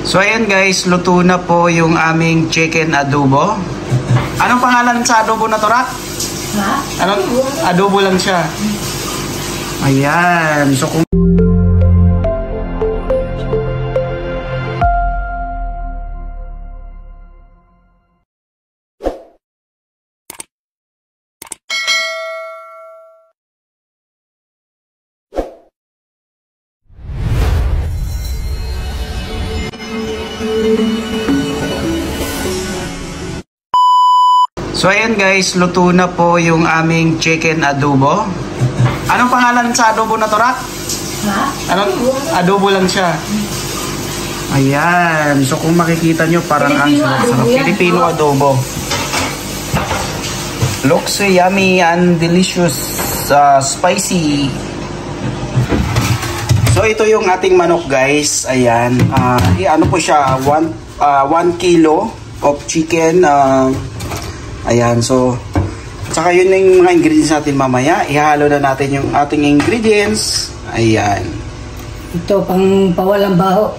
So ayan guys, luto na po yung aming chicken adobo. Anong pangalan sa adobo na to, Rak? Ha? Anong adobo lang siya? Ayan. So kung So ayan guys, luto na po yung aming chicken adobo. Anong pangalan sa adobo na to, Rak? Ha? Anong adobo lang siya? Ayan. So kung makikita nyo, parang ang sarap. Filipino adobo. Looks so yummy and delicious, spicy. So ito yung ating manok guys. Ayan. Ano po siya? 1 kilo of chicken. Ayan, so saka yun yung mga ingredients natin mamaya. Ihalo na natin yung ating ingredients. Ayan. Ito pang pawalang baho.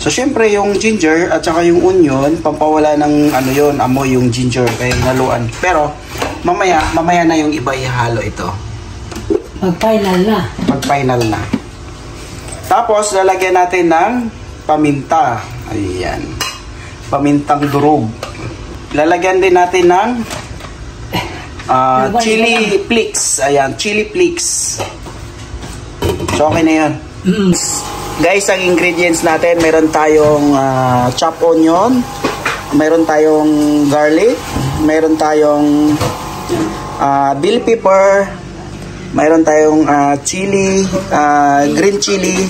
So syempre yung ginger at saka yung onion, pampawala ng ano yun, amoy yung ginger kaya naluan. Pero mamaya na yung iba ihalo ito. Pag final na. Pag final na. Tapos lalagyan natin ng paminta. Ayan. Pamintang durog. Lalagyan din natin ng chili flakes. Ayan, chili flakes. So, okay na yun. Guys, ang ingredients natin, meron tayong chopped onion, meron tayong garlic, meron tayong bell pepper, meron tayong chili, green chili.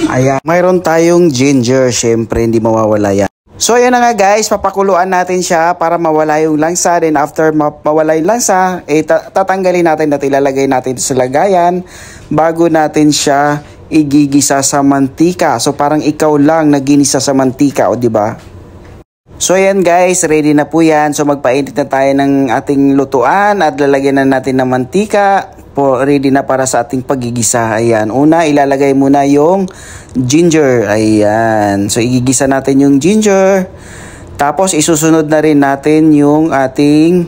Ayan. Meron tayong ginger, syempre hindi mawawala yan. So ayan na nga guys, papakuluan natin siya para mawala yung langsa. Then after mawala yung langsa, tatanggalin natin at ilalagay natin sa lagayan bago natin siya igigisa sa mantika. So parang ikaw lang naginisa sa mantika, o di ba? So ayan guys, ready na po yan. So magpainit na tayo ng ating lutuan at lalagyan na natin ng mantika. Ready na para sa ating pagigisa. Ayan, una ilalagay muna yung ginger. Ayan, so igigisa natin yung ginger. Tapos isusunod na rin natin yung ating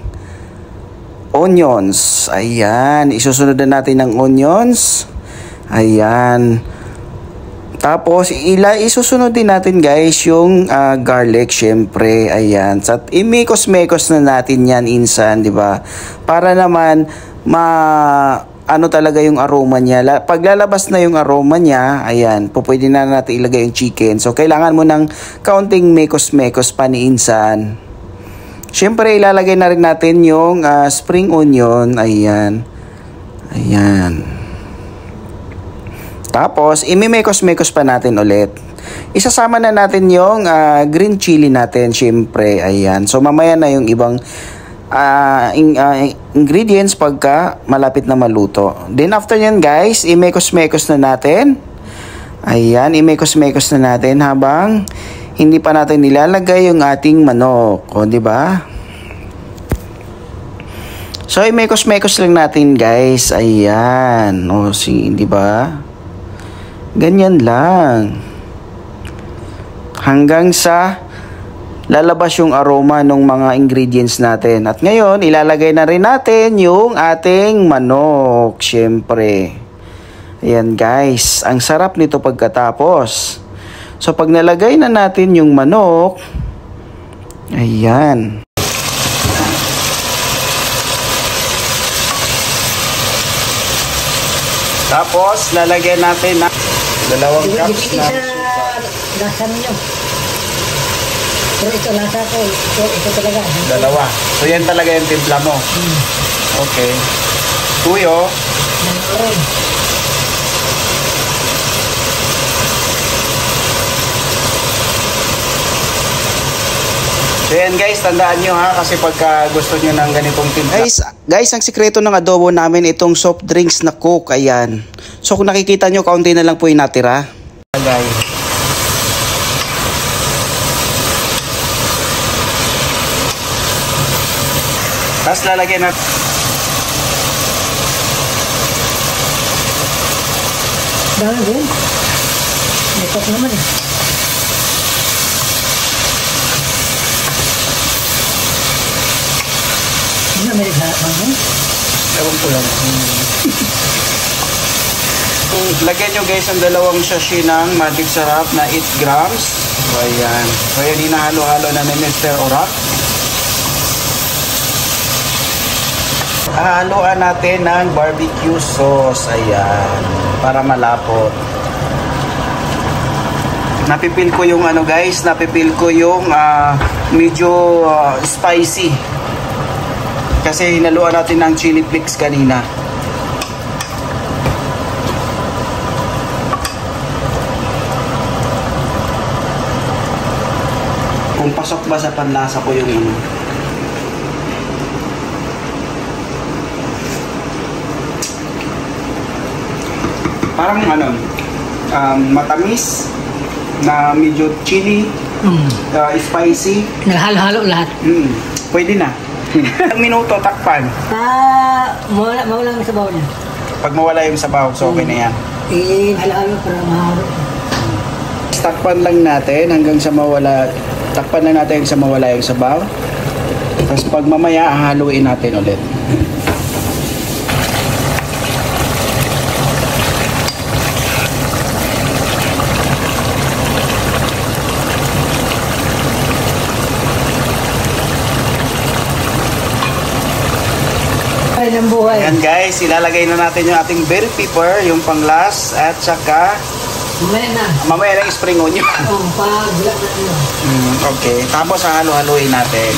onions. Ayan, isusunod na natin ng onions. Ayan. Tapos isusunod din natin guys yung garlic, syempre. Ayan, at imikos-mekos na natin yan insan, di ba? Para naman ano talaga yung aroma niya. Pag lalabas na yung aroma niya, ayan, pwede na natin ilagay yung chicken. So, kailangan mo ng kaunting mekos-mekos pa ni insan. Siyempre, ilalagay na rin natin yung spring onion. Ayan. Ayan. Tapos, imimekos-mekos pa natin ulit. Isasama na natin yung green chili natin, siyempre. Ayan. So, mamaya na yung ibang ingredients pagka malapit na maluto. Then after yan guys, imekos-mekos na natin. Ayan, imekos-mekos na natin habang hindi pa natin nilalagay yung ating manok, o di ba? So imekos-mekos lang natin guys. Ayan, o di ba? Ganyan lang. Hanggang sa lalabas yung aroma ng mga ingredients natin. At ngayon, ilalagay na rin natin yung ating manok. Siyempre. Ayan guys. Ang sarap nito pagkatapos. So, pag nalagay na natin yung manok, ayan. Tapos, lalagyan natin ng 2 cups na Lasa ninyo. Pero ito lasa ko, ito talaga. 2. So yan talaga yung timpla mo. Okay. Tuyo. So yan guys, tandaan nyo ha, kasi pagka gusto nyo ng ganitong timpla. Guys, ang sikreto ng adobo namin itong soft drinks na Coke, ayan. So kung nakikita nyo, kaunti na lang po yung natira. Guys. Tapos lalagyan natin. Dahil din. May tok naman eh. nagharap mo? Ewan ko lang. Lagyan nyo guys ang dalawang sachet ng Magic Sarap na 8 grams. So ayan. So ayan, hinahalo-halo na ni Mr. Urak. Haluan natin ng barbecue sauce. Ayan. Para malapot. Napipil ko yung ano guys. Napipil ko yung medyo spicy. Kasi hinaluan natin ng chili flakes kanina. Kung pasok ba sa panlasa ko yung ano. Parang ano, matamis na medyo chili, spicy. Naghalo-halo lahat. Pwede na. Ilang minuto takpan. Mawala ang sabaw niya. Pag mawala yung sabaw, so okay na yan. Halo-halo para mahalo. Takpan lang natin hanggang sa mawala. Takpan lang natin sa mawala yung sabaw. Tapos pag mamaya, haluin natin ulit. Ng buhay. Ayan guys, ilalagay na natin yung ating bell pepper, yung panglas, at saka mamaya na yung spring onion. Okay, tapos halo-haloin natin.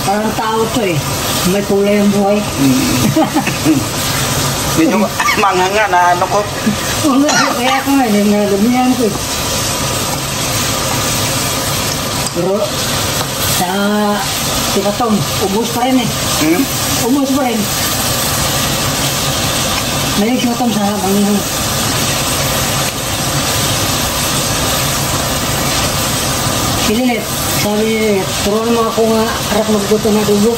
Parang tao to eh. May kulay ang buhay. Medyo manganga na ano ko. Kaya ako nga, nalalumihan ko eh. Pero sa tikatong, ubos pa rin eh. Ubos pa rin. Ngayon siya itong sa habang Sililit, sabi ni Lilit, turuan mo ako nga harap magluto ng adobo.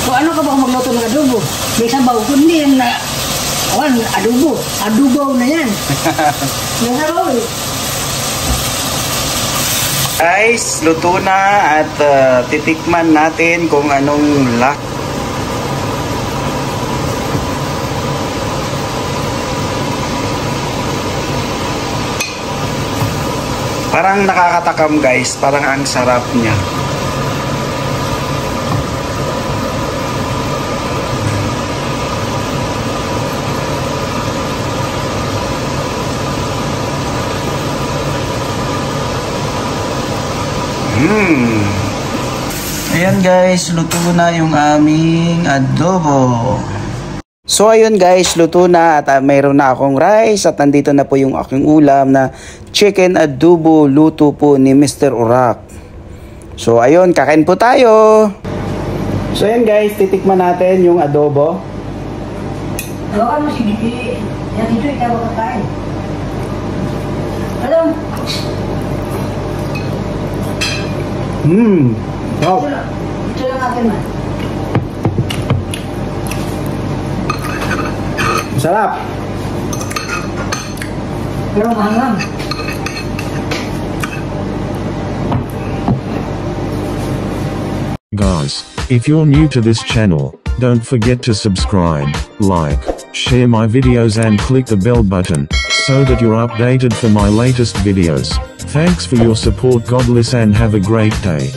Kung ano ka ba magluto ng adobo? May sabaw, kundi yan na adobo. Adobo na yan. May sabaw eh. Guys, luto na at titikman natin kung anong parang nakakatakam guys, parang ang sarap niya. Ayan guys, luto na yung aming adobo. So ayun guys, luto na at mayroon na akong rice at nandito na po yung aking ulam na chicken adobo, luto po ni Mr. Urak. So ayun, kakain po tayo. So ayun guys, titikman natin yung adobo. Hawakan mo si Gigi. Yan ito, ikaw kakain. Alam. Wow. Ito lang akin man. Sarap. Pero mahangang. Guys, if you're new to this channel, don't forget to subscribe, like, share my videos and click the bell button, so that you're updated for my latest videos. Thanks for your support. God bless and have a great day.